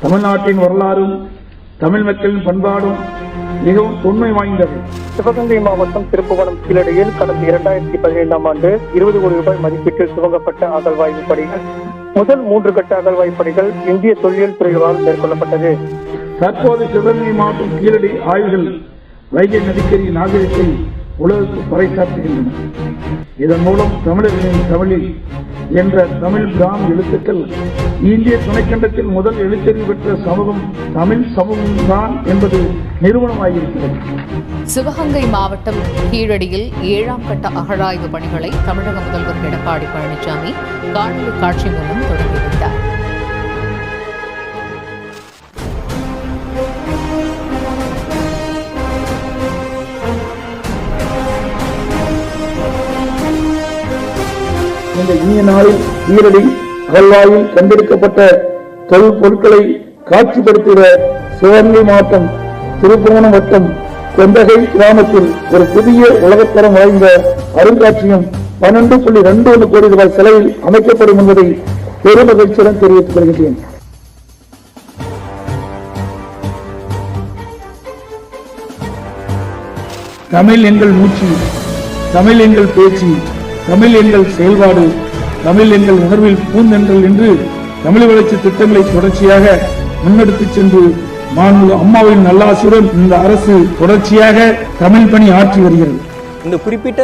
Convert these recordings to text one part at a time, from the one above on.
தமிழ்நாட்டின் வரலாறும் தமிழ் மக்களின் பண்பாடும் மிகவும் தொன்மை வாய்ந்தது. சிவகங்கை மாவட்டம் திருப்புவனம் கீழடியில் கடந்த 2015ஆம் ஆண்டு 20 கோடி ரூபாய் மதிப்பீட்டில் துவங்கப்பட்ட அகழ்வாய்வு பணிகள் முதல் 3 கட்ட அகழ்வாய்வு பணிகள் இந்திய தொல்லியல் துறைகளால் மேற்கொள்ளப்பட்டது. தற்போது சிவகங்கை மாவட்டம் கீழடி ஆய்வுகள் வைகை நதிக்கரை நாகரிகத்தை உலகுக்கு பறைசாற்றுகின்றன. இதன் மூலம் தமிழர்களின் தமிழில் என்ற தமிழ் பிராமி எழுத்துக்கள் இந்திய துணைக்கண்டத்தில் முதல் எழுத்தறிவு பெற்ற சமூகம் தமிழ் சமூகம்தான் என்பது நிறுவனமாகியிருக்கிறது. சிவகங்கை மாவட்டம் கீழடியில் 7ஆம் கட்ட அகழாய்வு பணிகளை தமிழக முதல்வர் எடப்பாடி பழனிசாமி காணொலி காட்சி மூலம் தொடங்கி வைத்தார். இந்த இனிய நாளில் கீழடி அகழ்வாயில் கண்டெடுக்கப்பட்ட தொழில் பொருட்களை காட்சிப்படுத்துகிற சிவகங்கை மாவட்டம் திருப்புவனம் வட்டம் கொந்தகை கிராமத்தில் ஒரு புதிய உலகத்தரம் வாய்ந்த அருங்காட்சியகம் 12.21 கோடி ரூபாய் செலவில் அமைக்கப்படும் என்பதை பெரும் மகிழ்ச்சியுடன் தெரிவித்துக் கொள்கிறேன். தமிழ் எங்கள் மூச்சு, தமிழ் எங்கள் பேச்சு, தமிழ் எங்கள் செயல்பாடு, தமிழ் எங்கள் உணர்வில் பூந்தென்றல் என்று தமிழ் வளர்ச்சி திட்டங்களை தொடர்ச்சியாக முன்னெடுத்துச் சென்று மாண்புமிகு அம்மாவின் நல்லாசியுடன் இந்த அரசு தொடர்ச்சியாக தமிழ் பணி ஆற்றி வருகிறது. இந்த குறிப்பிட்ட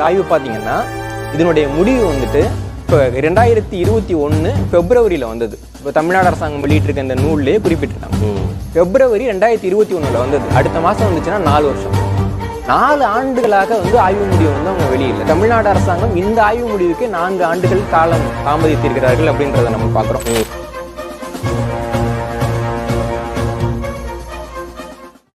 ஆய்வு பார்த்தீங்கன்னா இதனுடைய முடிவு வந்துட்டு இப்போ 2021 பிப்ரவரியில் வந்தது. இப்போ தமிழ்நாடு அரசாங்கம் வெளியிட்டிருக்க இந்த நூல்லேயே குறிப்பிட்டிருக்காங்க. பிப்ரவரி 2021 வந்தது. அடுத்த மாதம் வந்துச்சுன்னா 4 வருஷம். 4 ஆண்டுகளாக ஆய்வு முடிவு அவங்க வெளியில. தமிழ்நாடு அரசாங்கம் இந்த ஆய்வு முடிவுக்கு 4 ஆண்டுகள் காலம் தாமதித்திருக்கிறார்கள் அப்படின்றத நம்ம பார்க்கிறோம்.